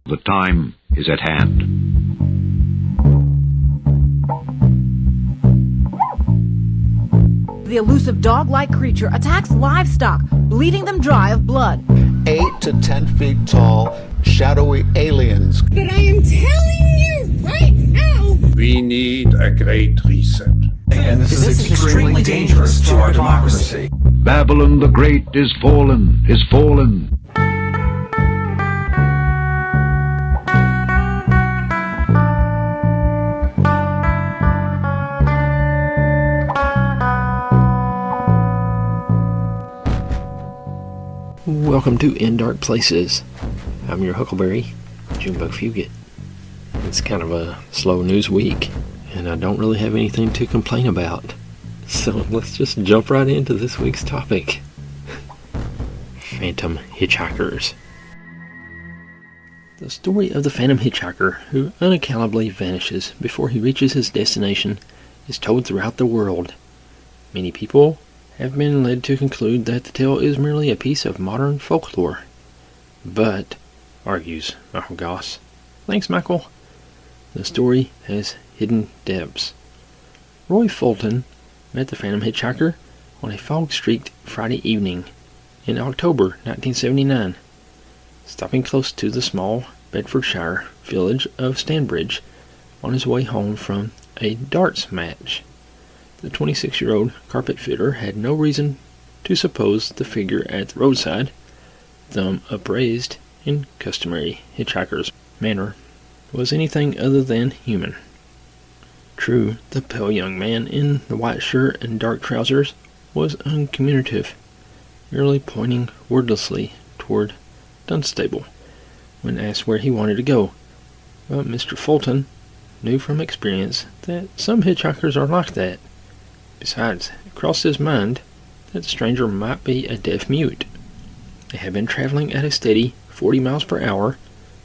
The time is at hand. The elusive dog-like creature attacks livestock, bleeding them dry of blood. 8 to 10 feet tall, shadowy aliens. But I am telling you right now, we need a great reset. And this is extremely dangerous to our democracy. Babylon the Great is fallen, is fallen. Welcome to In Dark Places. I'm your Huckleberry, Junebug Fugit. It's kind of a slow news week, and I don't really have anything to complain about. So let's just jump right into this week's topic. Phantom Hitchhikers. The story of the Phantom Hitchhiker, who unaccountably vanishes before he reaches his destination, is told throughout the world. Many people have been led to conclude that the tale is merely a piece of modern folklore. But, argues Michael Goss, thanks Michael, the story has hidden depths. Roy Fulton met the Phantom Hitchhiker on a fog-streaked Friday evening in October 1979, stopping close to the small Bedfordshire village of Stanbridge on his way home from a darts match. The 26-year-old carpet fitter had no reason to suppose the figure at the roadside, thumb upraised in customary hitchhiker's manner, was anything other than human. True, the pale young man in the white shirt and dark trousers was uncommunicative, merely pointing wordlessly toward Dunstable when asked where he wanted to go. But Mr. Fulton knew from experience that some hitchhikers are like that. Besides, it crossed his mind that the stranger might be a deaf mute. They had been traveling at a steady 40 miles per hour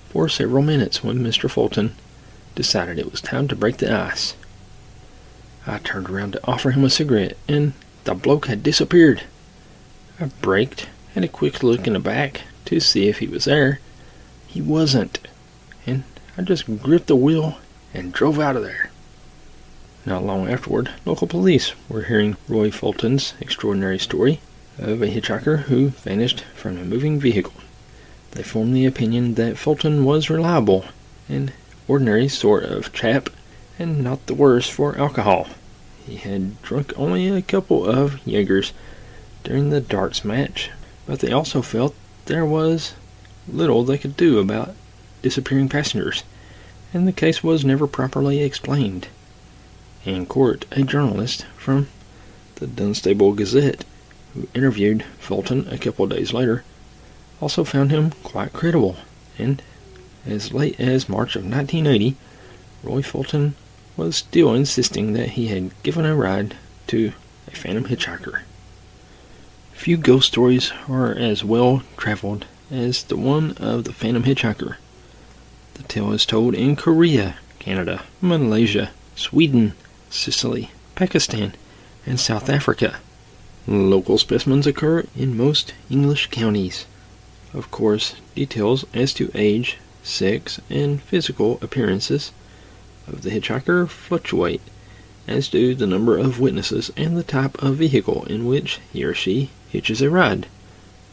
for several minutes when Mr. Fulton decided it was time to break the ice. I turned around to offer him a cigarette, and the bloke had disappeared. I braked, had a quick look in the back to see if he was there. He wasn't, and I just gripped the wheel and drove out of there. Not long afterward, local police were hearing Roy Fulton's extraordinary story of a hitchhiker who vanished from a moving vehicle. They formed the opinion that Fulton was reliable, an ordinary sort of chap, and not the worse for alcohol. He had drunk only a couple of Jaegers during the darts match, but they also felt there was little they could do about disappearing passengers, and the case was never properly explained. In court, a journalist from the Dunstable Gazette, who interviewed Fulton a couple of days later, also found him quite credible, and as late as March of 1980, Roy Fulton was still insisting that he had given a ride to a phantom hitchhiker. Few ghost stories are as well traveled as the one of the Phantom Hitchhiker. The tale is told in Korea, Canada, Malaysia, Sweden, Sicily, Pakistan, and South Africa. Local specimens occur in most English counties. Of course, details as to age, sex, and physical appearances of the hitchhiker fluctuate, as do the number of witnesses and the type of vehicle in which he or she hitches a ride: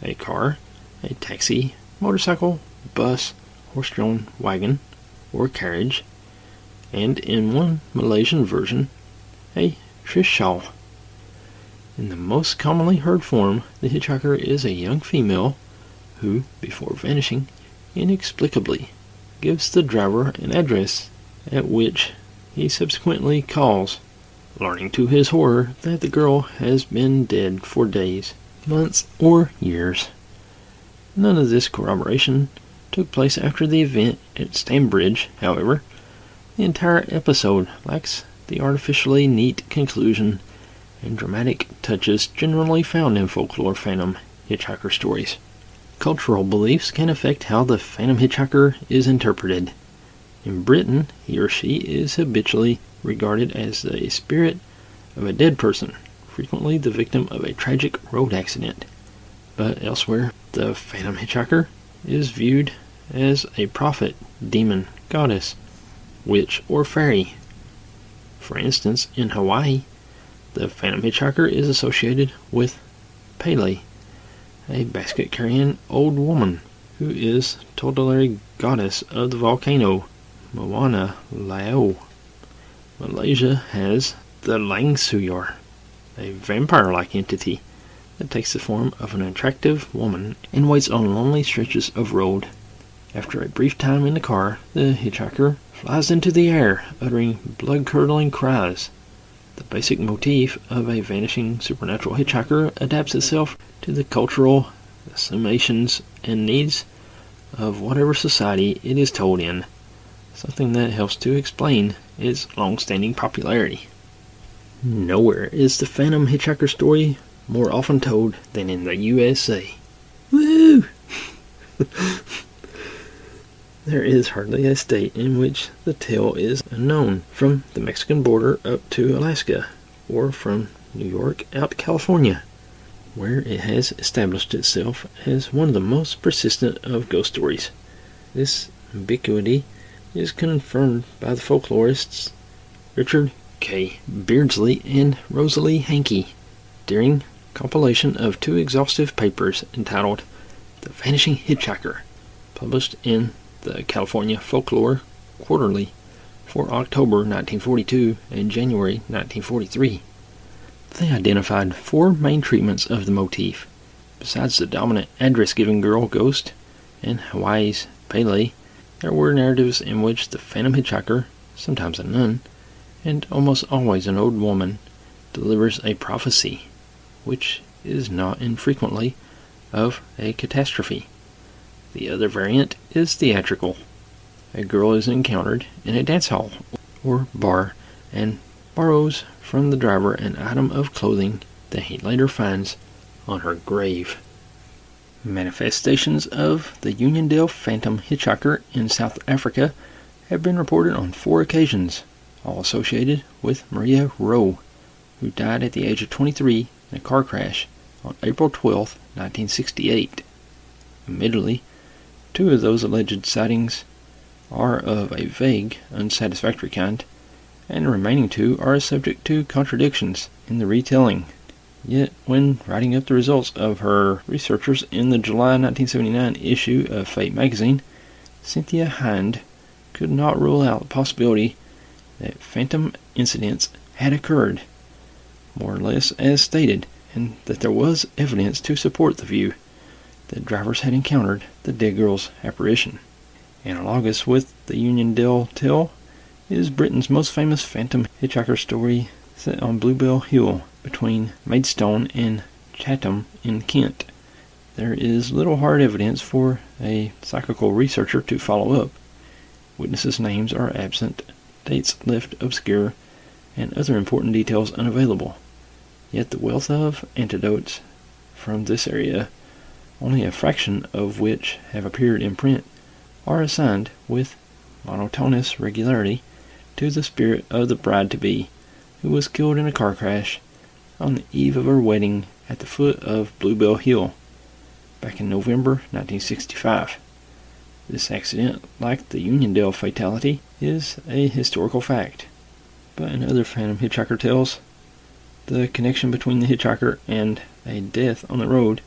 a car, a taxi, motorcycle, bus, horse-drawn wagon, or carriage, and in one Malaysian version, a trishaw. In the most commonly heard form, the hitchhiker is a young female who, before vanishing, inexplicably gives the driver an address at which he subsequently calls, learning to his horror that the girl has been dead for days, months, or years. None of this corroboration took place after the event at Stanbridge, however. The entire episode lacks the artificially neat conclusion and dramatic touches generally found in folklore phantom hitchhiker stories. Cultural beliefs can affect how the phantom hitchhiker is interpreted. In Britain, he or she is habitually regarded as the spirit of a dead person, frequently the victim of a tragic road accident. But elsewhere, the phantom hitchhiker is viewed as a prophet, demon, goddess, witch, or fairy. For instance, in Hawaii, the Phantom Hitchhiker is associated with Pele, a basket-carrying old woman who is tutelary goddess of the volcano, Moana Lao. Malaysia has the Langsuyar, a vampire-like entity that takes the form of an attractive woman and waits on lonely stretches of road. After a brief time in the car, the hitchhiker flies into the air, uttering blood-curdling cries. The basic motif of a vanishing supernatural hitchhiker adapts itself to the cultural assumptions and needs of whatever society it is told in, something that helps to explain its long-standing popularity. Nowhere is the Phantom Hitchhiker story more often told than in the USA. Woo! There is hardly a state in which the tale is unknown, from the Mexican border up to Alaska, or from New York out to California, where it has established itself as one of the most persistent of ghost stories. This ubiquity is confirmed by the folklorists Richard K. Beardsley and Rosalie Hankey during compilation of 2 exhaustive papers entitled The Vanishing Hitchhiker, published in the California Folklore Quarterly for October 1942 and January 1943. They identified 4 main treatments of the motif. Besides the dominant address-giving girl ghost and Hawaii's Pele, there were narratives in which the Phantom Hitchhiker, sometimes a nun, and almost always an old woman, delivers a prophecy, which is not infrequently of a catastrophe. The other variant is theatrical. A girl is encountered in a dance hall or bar and borrows from the driver an item of clothing that he later finds on her grave. Manifestations of the Uniondale Phantom Hitchhiker in South Africa have been reported on 4 occasions, all associated with Maria Rowe, who died at the age of 23 in a car crash on April 12, 1968. Admittedly, 2 of those alleged sightings are of a vague, unsatisfactory kind, and the remaining 2 are subject to contradictions in the retelling. Yet, when writing up the results of her researchers in the July 1979 issue of Fate magazine, Cynthia Hind could not rule out the possibility that phantom incidents had occurred, more or less as stated, and that there was evidence to support the view that drivers had encountered the dead girl's apparition. Analogous with the Uniondale tale is Britain's most famous Phantom Hitchhiker story set on Bluebell Hill between Maidstone and Chatham in Kent. There is little hard evidence for a psychical researcher to follow up. Witnesses' names are absent, dates left obscure, and other important details unavailable. Yet the wealth of anecdotes from this area, only a fraction of which have appeared in print, are assigned with monotonous regularity to the spirit of the bride-to-be, who was killed in a car crash on the eve of her wedding at the foot of Bluebell Hill back in November 1965. This accident, like the Uniondale fatality, is a historical fact. But in other Phantom Hitchhiker tales, the connection between the hitchhiker and a death on the road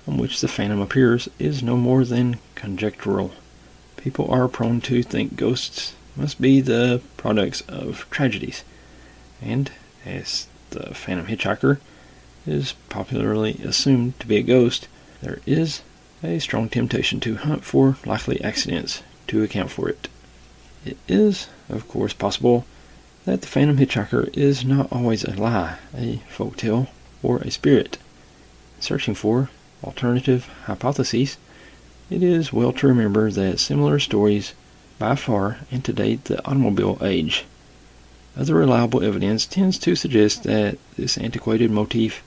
on which the phantom appears is no more than conjectural. People are prone to think ghosts must be the products of tragedies, and as the Phantom Hitchhiker is popularly assumed to be a ghost, there is a strong temptation to hunt for likely accidents to account for it. It is, of course, possible that the Phantom Hitchhiker is not always a lie, a folktale, or a spirit. Searching for alternative hypotheses, it is well to remember that similar stories by far antedate the automobile age. Other reliable evidence tends to suggest that this antiquated motif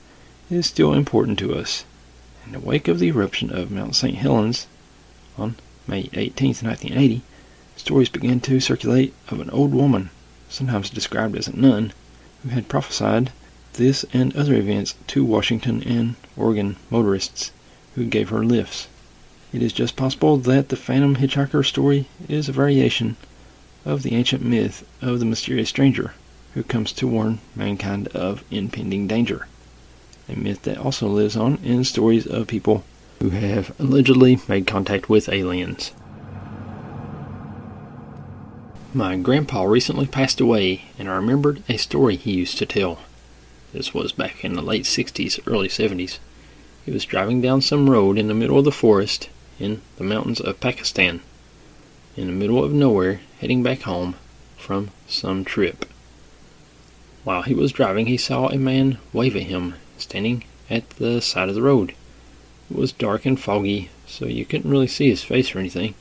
is still important to us. In the wake of the eruption of Mount St. Helens on May 18, 1980, stories began to circulate of an old woman, sometimes described as a nun, who had prophesied this and other events to Washington and Oregon motorists who gave her lifts. It is just possible that the Phantom Hitchhiker story is a variation of the ancient myth of the mysterious stranger who comes to warn mankind of impending danger. A myth that also lives on in stories of people who have allegedly made contact with aliens. My grandpa recently passed away, and I remembered a story he used to tell. This was back in the late 60s, early 70s. He was driving down some road in the middle of the forest in the mountains of Pakistan, in the middle of nowhere, heading back home from some trip. While he was driving, he saw a man wave at him, standing at the side of the road. It was dark and foggy, so you couldn't really see his face or anything.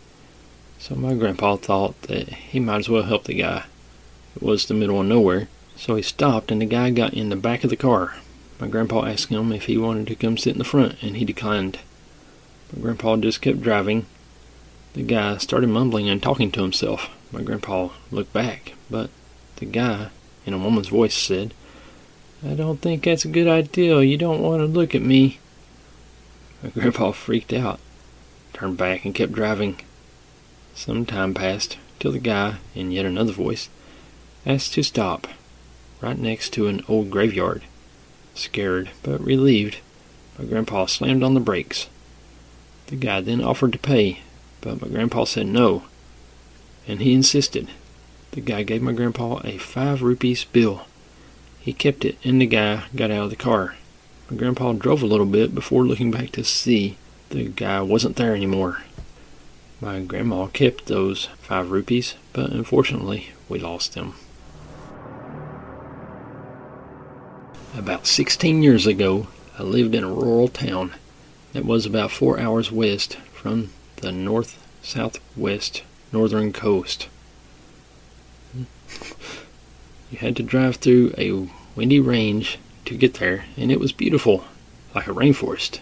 So my grandpa thought that he might as well help the guy. It was the middle of nowhere, so he stopped and the guy got in the back of the car. My grandpa asked him if he wanted to come sit in the front, and he declined. My grandpa just kept driving. The guy started mumbling and talking to himself. My grandpa looked back, but the guy, in a woman's voice, said, "I don't think that's a good idea. You don't want to look at me." My grandpa freaked out, turned back and kept driving. Some time passed till the guy, in yet another voice, asked to stop, right next to an old graveyard. Scared but relieved, my grandpa slammed on the brakes. The guy then offered to pay, but my grandpa said no, and he insisted. The guy gave my grandpa a 5 rupees bill. He kept it, and the guy got out of the car. My grandpa drove a little bit before looking back to see the guy wasn't there anymore. My grandma kept those 5 rupees, but unfortunately we lost them. About 16 years ago, I lived in a rural town that was about 4 hours west from the north-southwest northern coast. You had to drive through a windy range to get there, and it was beautiful, like a rainforest.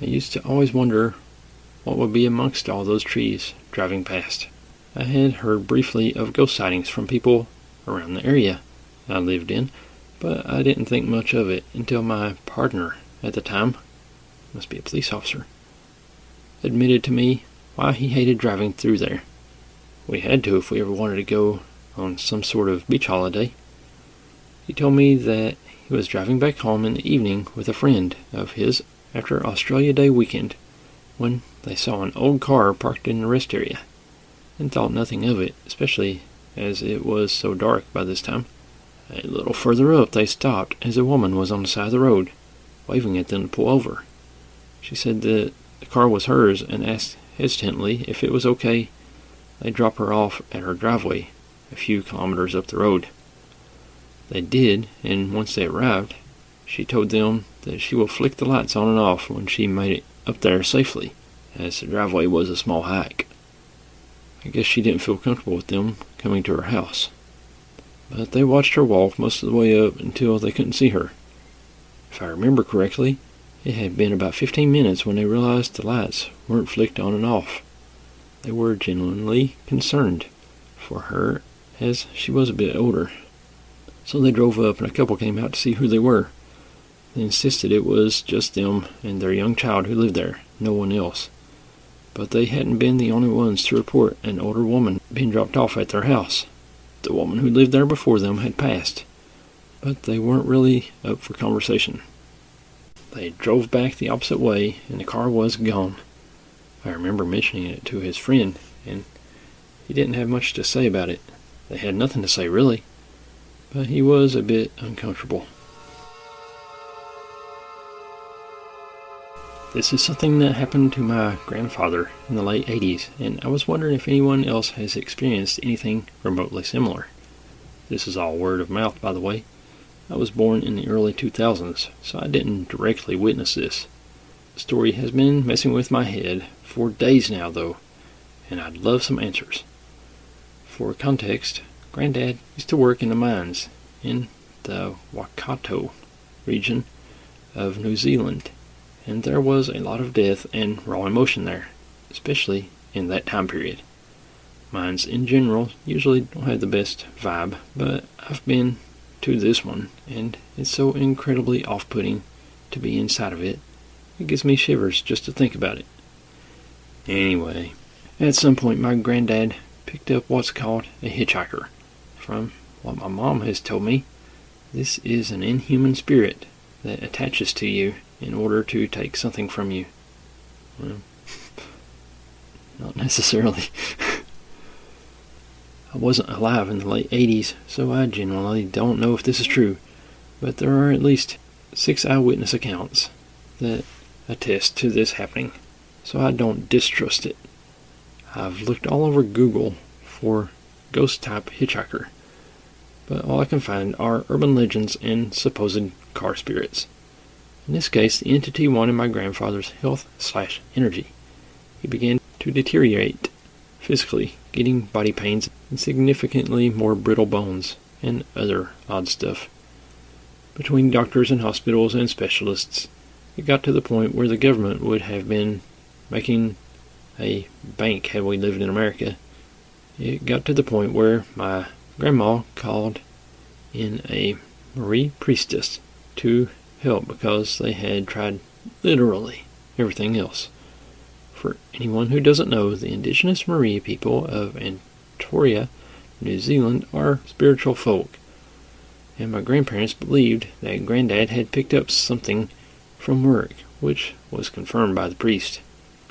I used to always wonder what would be amongst all those trees driving past. I had heard briefly of ghost sightings from people around the area I lived in, but I didn't think much of it until my partner at the time, must be a police officer, admitted to me why he hated driving through there. We had to if we ever wanted to go on some sort of beach holiday. He told me that he was driving back home in the evening with a friend of his after Australia Day weekend when they saw an old car parked in the rest area and thought nothing of it, especially as it was so dark by this time. A little further up they stopped as a woman was on the side of the road, waving at them to pull over. She said that the car was hers and asked hesitantly if it was okay they'd drop her off at her driveway a few kilometers up the road. They did, and once they arrived, she told them that she will flick the lights on and off when she made it up there safely, as the driveway was a small hike. I guess she didn't feel comfortable with them coming to her house. But they watched her walk most of the way up until they couldn't see her. If I remember correctly, it had been about 15 minutes when they realized the lights weren't flicked on and off. They were genuinely concerned for her, as she was a bit older. So they drove up and a couple came out to see who they were. They insisted it was just them and their young child who lived there, no one else. But they hadn't been the only ones to report an older woman being dropped off at their house. The woman who lived there before them had passed, but they weren't really up for conversation. They drove back the opposite way and the car was gone. I remember mentioning it to his friend, and he didn't have much to say about it. They had nothing to say, really, but he was a bit uncomfortable. This is something that happened to my grandfather in the late 80s, and I was wondering if anyone else has experienced anything remotely similar. This is all word of mouth, by the way. I was born in the early 2000s, so I didn't directly witness this. The story has been messing with my head for days now, though, and I'd love some answers. For context, Granddad used to work in the mines in the Waikato region of New Zealand, and there was a lot of death and raw emotion there, especially in that time period. Mines in general usually don't have the best vibe, but I've been to this one, and it's so incredibly off-putting to be inside of it. It gives me shivers just to think about it. Anyway, at some point my granddad picked up what's called a hitchhiker. From what my mom has told me, this is an inhuman spirit that attaches to you in order to take something from you. Well, not necessarily. I wasn't alive in the late 80s, so I genuinely don't know if this is true, but there are at least 6 eyewitness accounts that attest to this happening, so I don't distrust it. I've looked all over Google for ghost-type hitchhiker, but all I can find are urban legends and supposed car spirits. In this case, the entity wanted my grandfather's health/energy. He began to deteriorate physically, getting body pains and significantly more brittle bones and other odd stuff. Between doctors and hospitals and specialists, it got to the point where the government would have been making a bank had we lived in America. It got to the point where my grandma called in a Marie priestess to help because they had tried literally everything else. For anyone who doesn't know, the indigenous Marie people of Victoria, New Zealand are spiritual folk, and my grandparents believed that Granddad had picked up something from work, which was confirmed by the priest.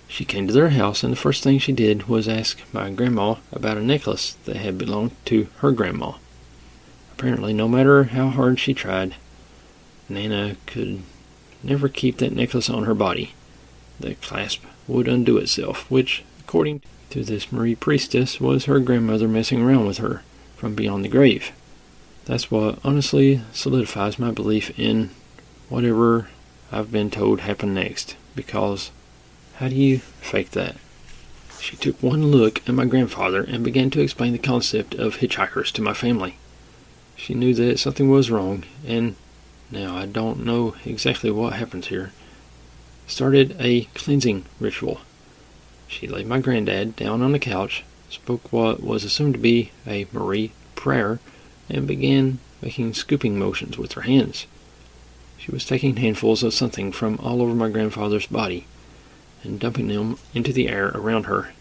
She came to their house, and the first thing she did was ask my grandma about a necklace that had belonged to her grandma. Apparently, no matter how hard she tried, Nana could never keep that necklace on her body. The clasp would undo itself, which, according to this Marie priestess, was her grandmother messing around with her from beyond the grave. That's what honestly solidifies my belief in whatever I've been told happened next, because how do you fake that? She took one look at my grandfather and began to explain the concept of hitchhikers to my family. She knew that something was wrong, and now I don't know exactly what happens here. Started a cleansing ritual. She laid my granddad down on the couch, spoke what was assumed to be a Marie prayer, and began making scooping motions with her hands. She was taking handfuls of something from all over my grandfather's body and dumping them into the air around her.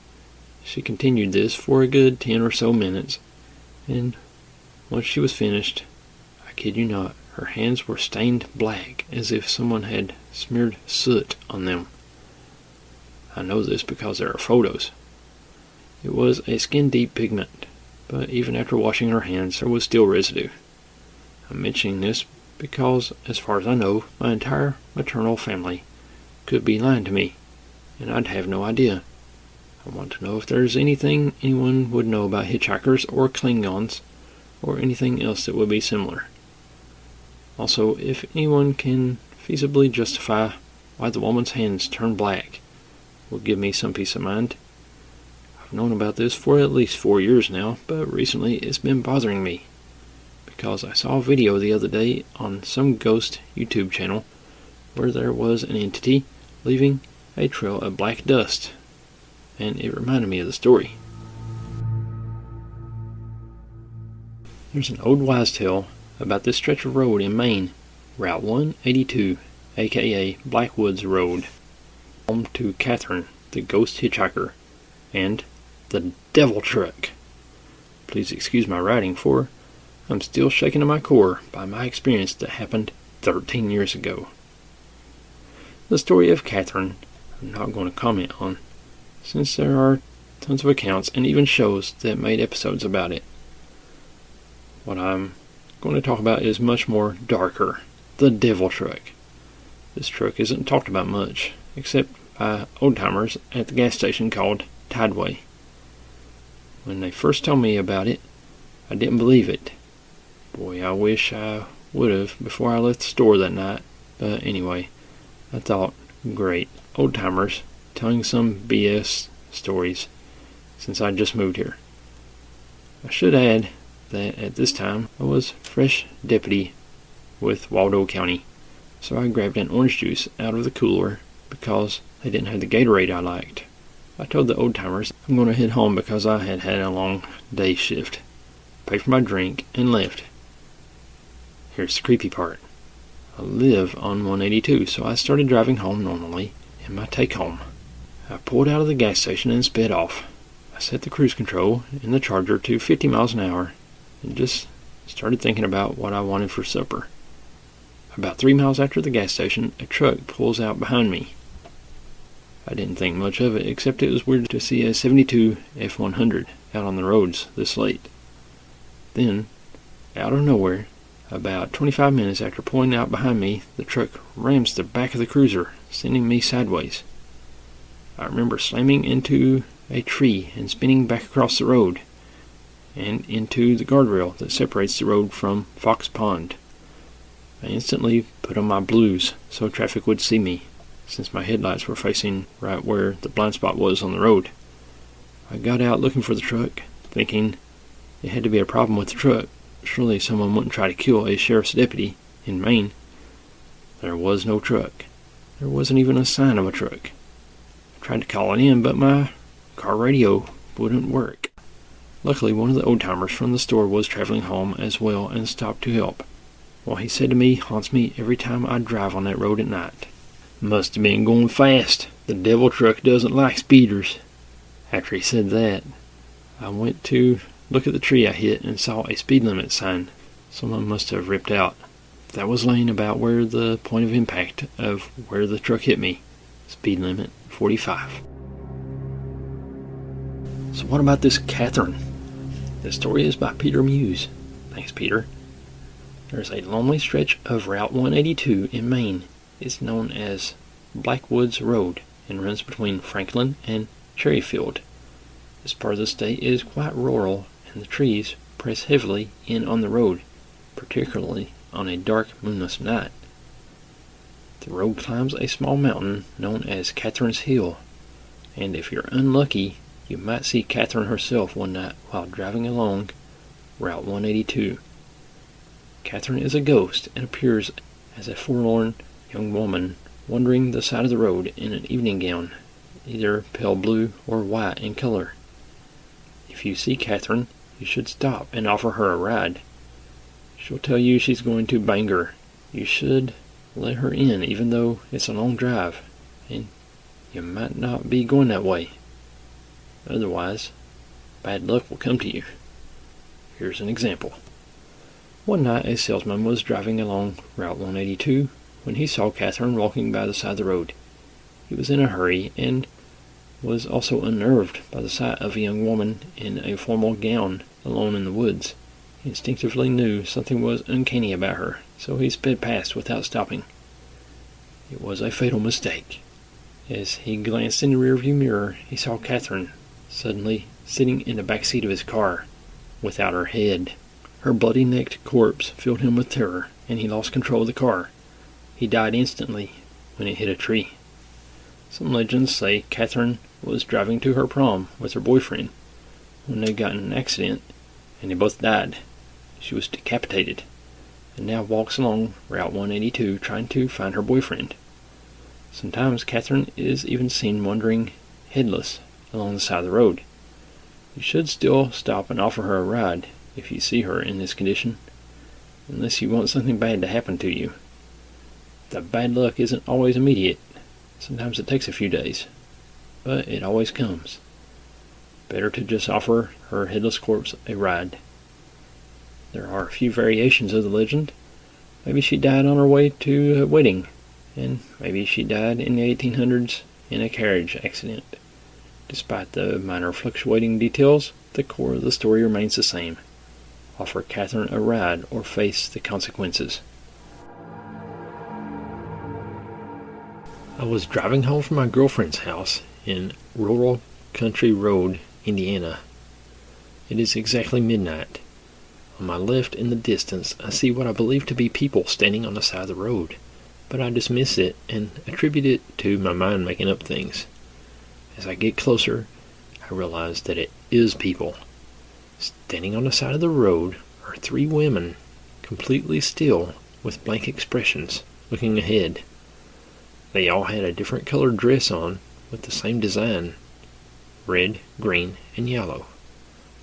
She continued this for a good 10 or so minutes, and once she was finished, I kid you not, her hands were stained black as if someone had smeared soot on them. I know this because there are photos. It was a skin-deep pigment, but even after washing her hands, there was still residue. I'm mentioning this because, as far as I know, my entire maternal family could be lying to me, and I'd have no idea. I want to know if there's anything anyone would know about hitchhikers or Klingons, or anything else that would be similar. Also, if anyone can feasibly justify why the woman's hands turned black, will give me some peace of mind. I've known about this for at least 4 years now, but recently it's been bothering me, because I saw a video the other day on some ghost YouTube channel where there was an entity leaving a trail of black dust, and it reminded me of the story. There's an old wise tale about this stretch of road in Maine, Route 182, aka Blackwoods Road, home to Catherine, the ghost hitchhiker, and the Devil Truck. Please excuse my writing, for I'm still shaken to my core by my experience that happened 13 years ago. The story of Catherine I'm not going to comment on, since there are tons of accounts and even shows that made episodes about it. What I'm going to talk about is much more darker. The Devil Truck. This truck isn't talked about much, except by old-timers at the gas station called Tideway. When they first told me about it, I didn't believe it. Boy, I wish I would have before I left the store that night. But anyway, I thought, great, old-timers telling some BS stories since I just moved here. I should add that at this time I was fresh deputy with Waldo County, so I grabbed an orange juice out of the cooler because they didn't have the Gatorade I liked. I told the old-timers I'm going to head home because I had had a long day shift, paid for my drink, and left. Here's the creepy part. I live on 182, so I started driving home normally in my take-home. I pulled out of the gas station and sped off. I set the cruise control in the Charger to 50 miles an hour and just started thinking about what I wanted for supper. About 3 miles after the gas station, a truck pulls out behind me. I didn't think much of it, except it was weird to see a 72 F100 out on the roads this late. Then, out of nowhere, about 25 minutes after pulling out behind me, the truck rams the back of the cruiser, sending me sideways. I remember slamming into a tree and spinning back across the road and into the guardrail that separates the road from Fox Pond. I instantly put on my blues so traffic would see me, since my headlights were facing right where the blind spot was on the road. I got out looking for the truck, thinking it had to be a problem with the truck. Surely someone wouldn't try to kill a sheriff's deputy in Maine. There was no truck. There wasn't even a sign of a truck. I tried to call it in, but my car radio wouldn't work. Luckily, one of the old-timers from the store was traveling home as well and stopped to help. What he said to me haunts me every time I drive on that road at night. Must have been going fast. The devil truck doesn't like speeders. After he said that, I went to look at the tree I hit and saw a speed limit sign. Someone must have ripped out. That was laying about where the point of impact of where the truck hit me. Speed limit 45. So what about this Catherine? The story is by Peter Muse. Thanks, Peter. There's a lonely stretch of Route 182 in Maine. It's known as Blackwoods Road and runs between Franklin and Cherryfield. This part of the state is quite rural, and the trees press heavily in on the road, particularly on a dark, moonless night. The road climbs a small mountain known as Catherine's Hill, and if you're unlucky, you might see Catherine herself one night while driving along Route 182. Catherine is a ghost and appears as a forlorn young woman wandering the side of the road in an evening gown, either pale blue or white in color. If you see Catherine, you should stop and offer her a ride. She'll tell you she's going to Bangor. You should let her in even though it's a long drive, and you might not be going that way. Otherwise, bad luck will come to you. Here's an example. One night a salesman was driving along Route 182 when he saw Catherine walking by the side of the road. He was in a hurry and was also unnerved by the sight of a young woman in a formal gown alone in the woods. He instinctively knew something was uncanny about her, so he sped past without stopping. It was a fatal mistake. As he glanced in the rearview mirror, he saw Catherine suddenly sitting in the back seat of his car, without her head. Her bloody-necked corpse filled him with terror, and he lost control of the car. He died instantly when it hit a tree. Some legends say Catherine was driving to her prom with her boyfriend when they got in an accident, and they both died. She was decapitated, and now walks along Route 182 trying to find her boyfriend. Sometimes Catherine is even seen wandering headless along the side of the road. You should still stop and offer her a ride if you see her in this condition, unless you want something bad to happen to you. The bad luck isn't always immediate. Sometimes it takes a few days, but it always comes. Better to just offer her headless corpse a ride. There are a few variations of the legend. Maybe she died on her way to a wedding, and maybe she died in the 1800s in a carriage accident. Despite the minor fluctuating details, the core of the story remains the same. Offer Catherine a ride or face the consequences. I was driving home from my girlfriend's house in rural Country Road, Indiana. It is exactly midnight. On my left in the distance, I see what I believe to be people standing on the side of the road, but I dismiss it and attribute it to my mind making up things. As I get closer, I realize that it is people. Standing on the side of the road are 3 women, completely still, with blank expressions, looking ahead. They all had a different colored dress on, with the same design, red, green, and yellow.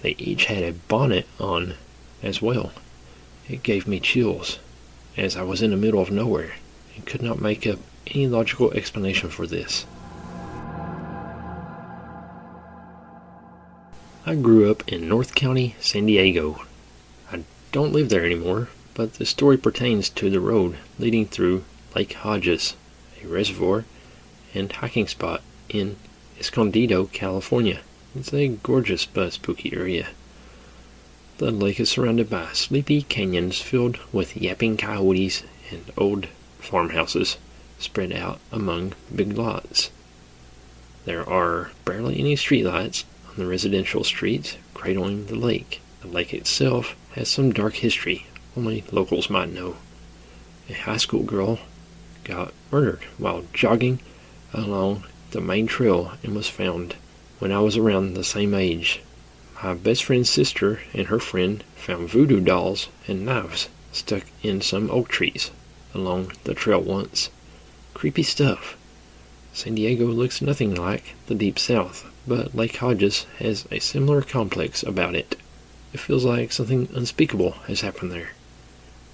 They each had a bonnet on as well. It gave me chills, as I was in the middle of nowhere, and could not make up any logical explanation for this. I grew up in North County, San Diego. I don't live there anymore, but the story pertains to the road leading through Lake Hodges, a reservoir and hiking spot in Escondido, California. It's a gorgeous but spooky area. The lake is surrounded by sleepy canyons filled with yapping coyotes and old farmhouses spread out among big lots. There are barely any streetlights on the residential streets cradling the lake. The lake itself has some dark history only locals might know. A high school girl got murdered while jogging along the main trail and was found when I was around the same age. My best friend's sister and her friend found voodoo dolls and knives stuck in some oak trees along the trail once. Creepy stuff. San Diego looks nothing like the Deep South, but Lake Hodges has a similar complex about it. It feels like something unspeakable has happened there.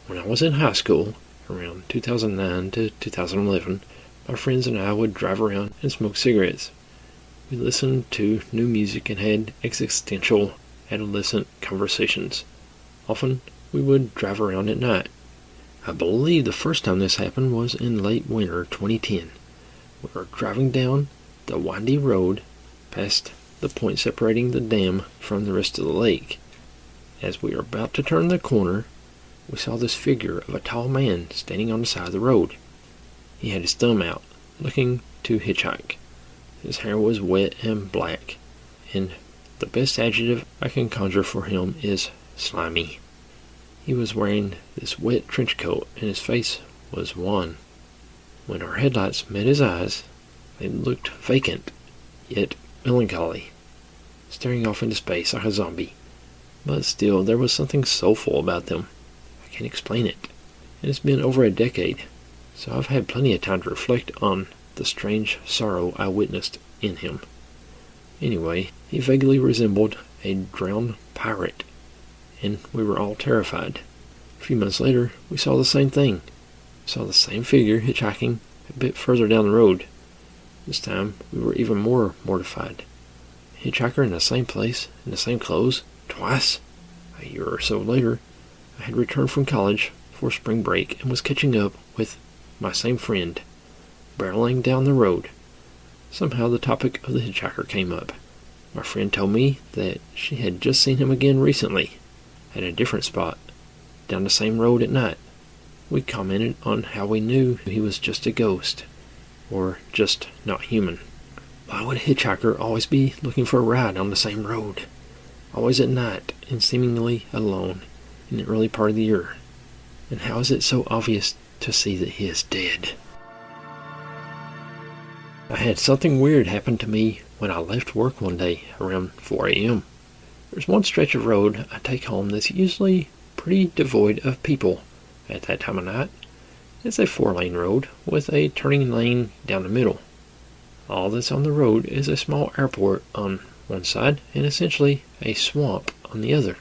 When I was in high school, around 2009 to 2011, my friends and I would drive around and smoke cigarettes. We listened to new music and had existential, adolescent conversations. Often, we would drive around at night. I believe the first time this happened was in late winter 2010. We were driving down the windy road past the point separating the dam from the rest of the lake. As we were about to turn the corner, we saw this figure of a tall man standing on the side of the road. He had his thumb out, looking to hitchhike. His hair was wet and black, and the best adjective I can conjure for him is slimy. He was wearing this wet trench coat, and his face was wan. When our headlights met his eyes, they looked vacant, yet melancholy, staring off into space like a zombie. But still, there was something soulful about them. I can't explain it. And it's been over a decade, so I've had plenty of time to reflect on the strange sorrow I witnessed in him. Anyway, he vaguely resembled a drowned pirate, and we were all terrified. A few months later, we saw the same thing. We saw the same figure hitchhiking a bit further down the road. This time, we were even more mortified. A hitchhiker in the same place, in the same clothes, twice. A year or so later, I had returned from college for spring break and was catching up with my same friend, barreling down the road. Somehow the topic of the hitchhiker came up. My friend told me that she had just seen him again recently, at a different spot, down the same road at night. We commented on how we knew he was just a ghost, or just not human. Why would a hitchhiker always be looking for a ride on the same road? Always at night, and seemingly alone, in the early part of the year. And how is it so obvious to see that he is dead? I had something weird happen to me when I left work one day around 4 a.m. There's one stretch of road I take home that's usually pretty devoid of people at that time of night. It's a 4-lane road with a turning lane down the middle. All that's on the road is a small airport on one side and essentially a swamp on the other.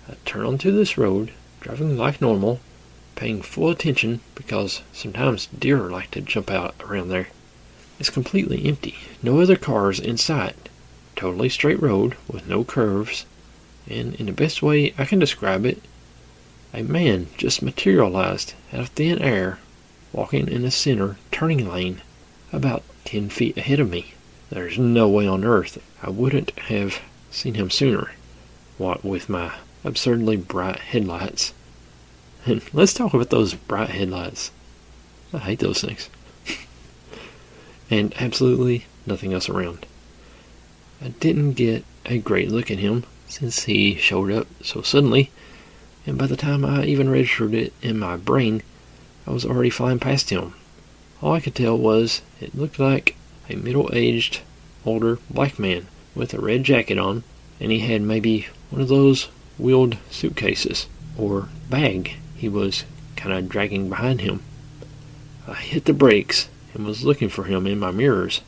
I turn onto this road, driving like normal, paying full attention because sometimes deer like to jump out around there. It's completely empty, no other cars in sight. Totally straight road with no curves, and in the best way I can describe it, a man just materialized out of thin air, walking in the center turning lane about 10 feet ahead of me. There's no way on earth I wouldn't have seen him sooner, what with my absurdly bright headlights. And let's talk about those bright headlights. I hate those things. And absolutely nothing else around. I didn't get a great look at him since he showed up so suddenly, and by the time I even registered it in my brain, I was already flying past him. All I could tell was it looked like a middle-aged, older black man with a red jacket on, and he had maybe one of those wheeled suitcases or bag he was kind of dragging behind him. I hit the brakes and was looking for him in my mirrors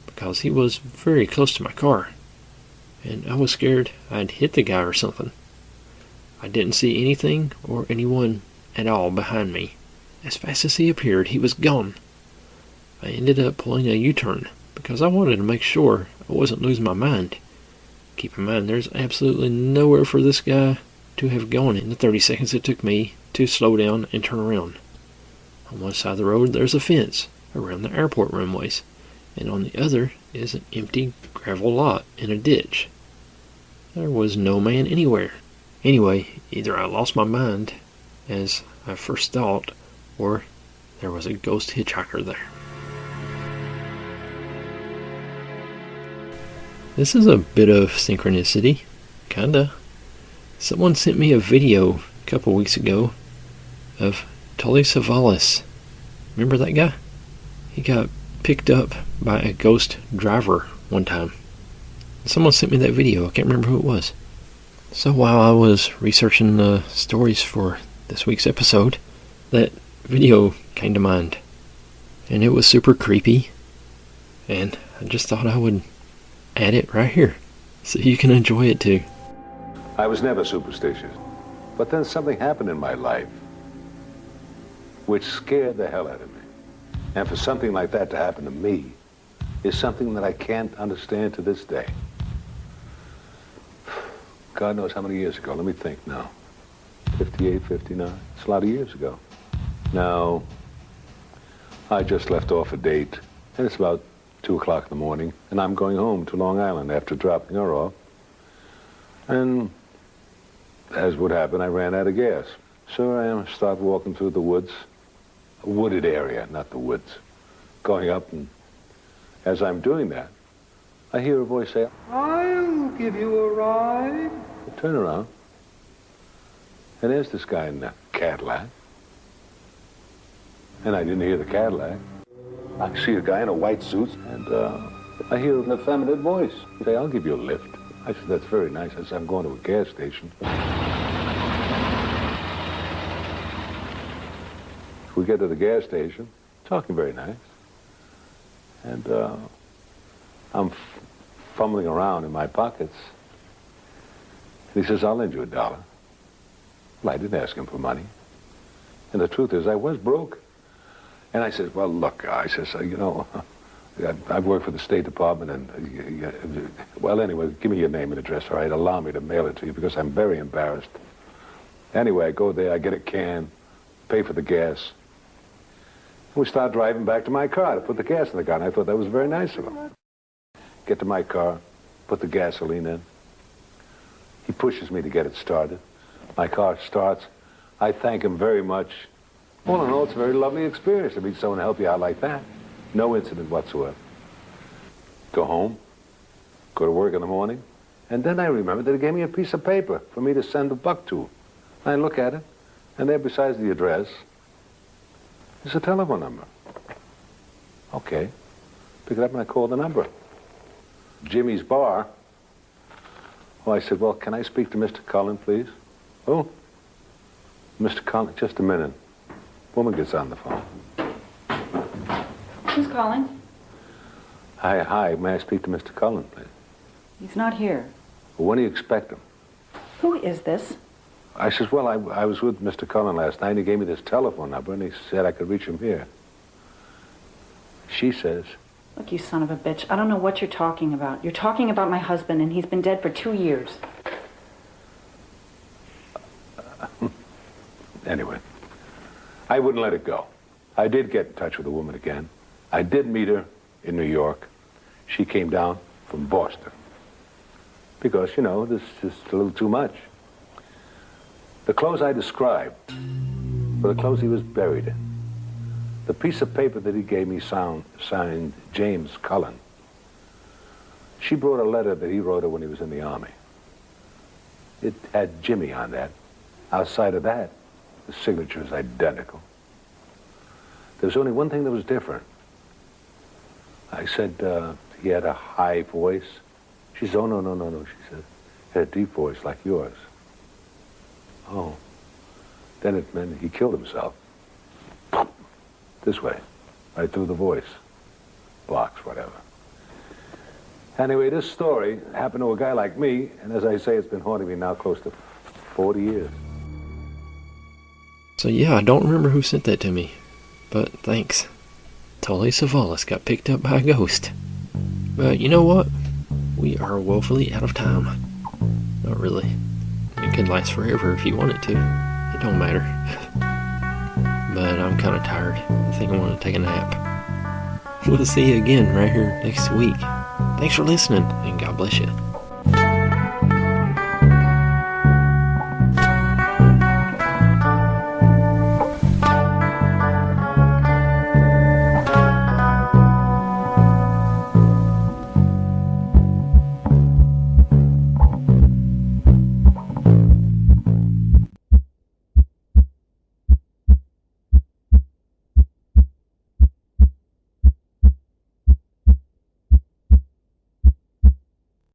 because he was very close to my car, and I was scared I'd hit the guy or something. I didn't see anything or anyone at all behind me. As fast as he appeared, he was gone. I ended up pulling a U-turn because I wanted to make sure I wasn't losing my mind. Keep in mind, there's absolutely nowhere for this guy to have gone in the 30 seconds it took me to slow down and turn around. On one side of the road, there's a fence around the airport runways, and on the other is an empty gravel lot and a ditch. There was no man anywhere. Anyway, either I lost my mind, as I first thought, or there was a ghost hitchhiker there. This is a bit of synchronicity, kinda. Someone sent me a video a couple weeks ago of Tully Savalas. Remember that guy? He got picked up by a ghost driver one time. Someone sent me that video. I can't remember who it was. So while I was researching the stories for this week's episode, that video came to mind. And it was super creepy. And I just thought I would add it right here so you can enjoy it too. I was never superstitious, but then something happened in my life which scared the hell out of me. And for something like that to happen to me is something that I can't understand to this day. God knows how many years ago. Let me think now. 58, 59. It's a lot of years ago. Now, I just left off a date, and it's about 2 o'clock in the morning, and I'm going home to Long Island after dropping her off. And as would happen, I ran out of gas. So I start walking through the woods, a wooded area, not the woods, going up, and as I'm doing that, I hear a voice say, "I'll give you a ride." I turn around, and there's this guy in a Cadillac. And I didn't hear the Cadillac. I see a guy in a white suit, and I hear an effeminate voice. He say, "I'll give you a lift." I said, "That's very nice." I said, "I'm going to a gas station." We get to the gas station, talking very nice. And I'm fumbling around in my pockets. And he says, "I'll lend you $1." Well, I didn't ask him for money. And the truth is, I was broke. And I said, "Well, look," I says, "you know, I work for the State Department, and, well, anyway, give me your name and address, all right? Allow me to mail it to you, because I'm very embarrassed." Anyway, I go there, I get a can, pay for the gas. We start driving back to my car to put the gas in the car, and I thought that was very nice of him. Get to my car, put the gasoline in. He pushes me to get it started. My car starts. I thank him very much. All in all, it's a very lovely experience to meet someone to help you out like that. No incident whatsoever. Go home, go to work in the morning, and then I remember that he gave me a piece of paper for me to send $1 to. I look at it, and there besides the address is a telephone number. Okay. Pick it up and I call the number. Jimmy's Bar. Well, I said, "Well, can I speak to Mr. Cullen, please?" "Oh, Mr. Cullen, just a minute." Woman gets on the phone. Who's calling? Hi, may I speak to Mr. Cullen, please? He's not here. Well, when do you expect him? Who is this? I says, "Well, I was with Mr. Cullen last night, and he gave me this telephone number, and he said I could reach him here." She says, Look, you son of a bitch, I don't know what you're talking about. You're talking about my husband, and he's been dead for 2 years. Anyway, I wouldn't let it go. I did get in touch with the woman again. I did meet her in New York. She came down from Boston. Because, you know, this is just a little too much. The clothes I described were the clothes he was buried in. The piece of paper that he gave me signed James Cullen. She brought a letter that he wrote her when he was in the Army. It had Jimmy on that. Outside of that, the signature is identical. There was only one thing that was different. I said he had a high voice. She said, "Oh, no, she said. He had a deep voice like yours." Oh. Then it meant he killed himself. This way, right through the voice. Blocks, whatever. Anyway, this story happened to a guy like me, and as I say, it's been haunting me now close to 40 years. So yeah, I don't remember who sent that to me, but thanks. Tully Savalas got picked up by a ghost. But you know what? we are woefully out of time. Not really. It could last forever if you want it to. It don't matter. But I'm kind of tired. I think I want to take a nap. We'll see you again right here next week. Thanks for listening, and God bless you.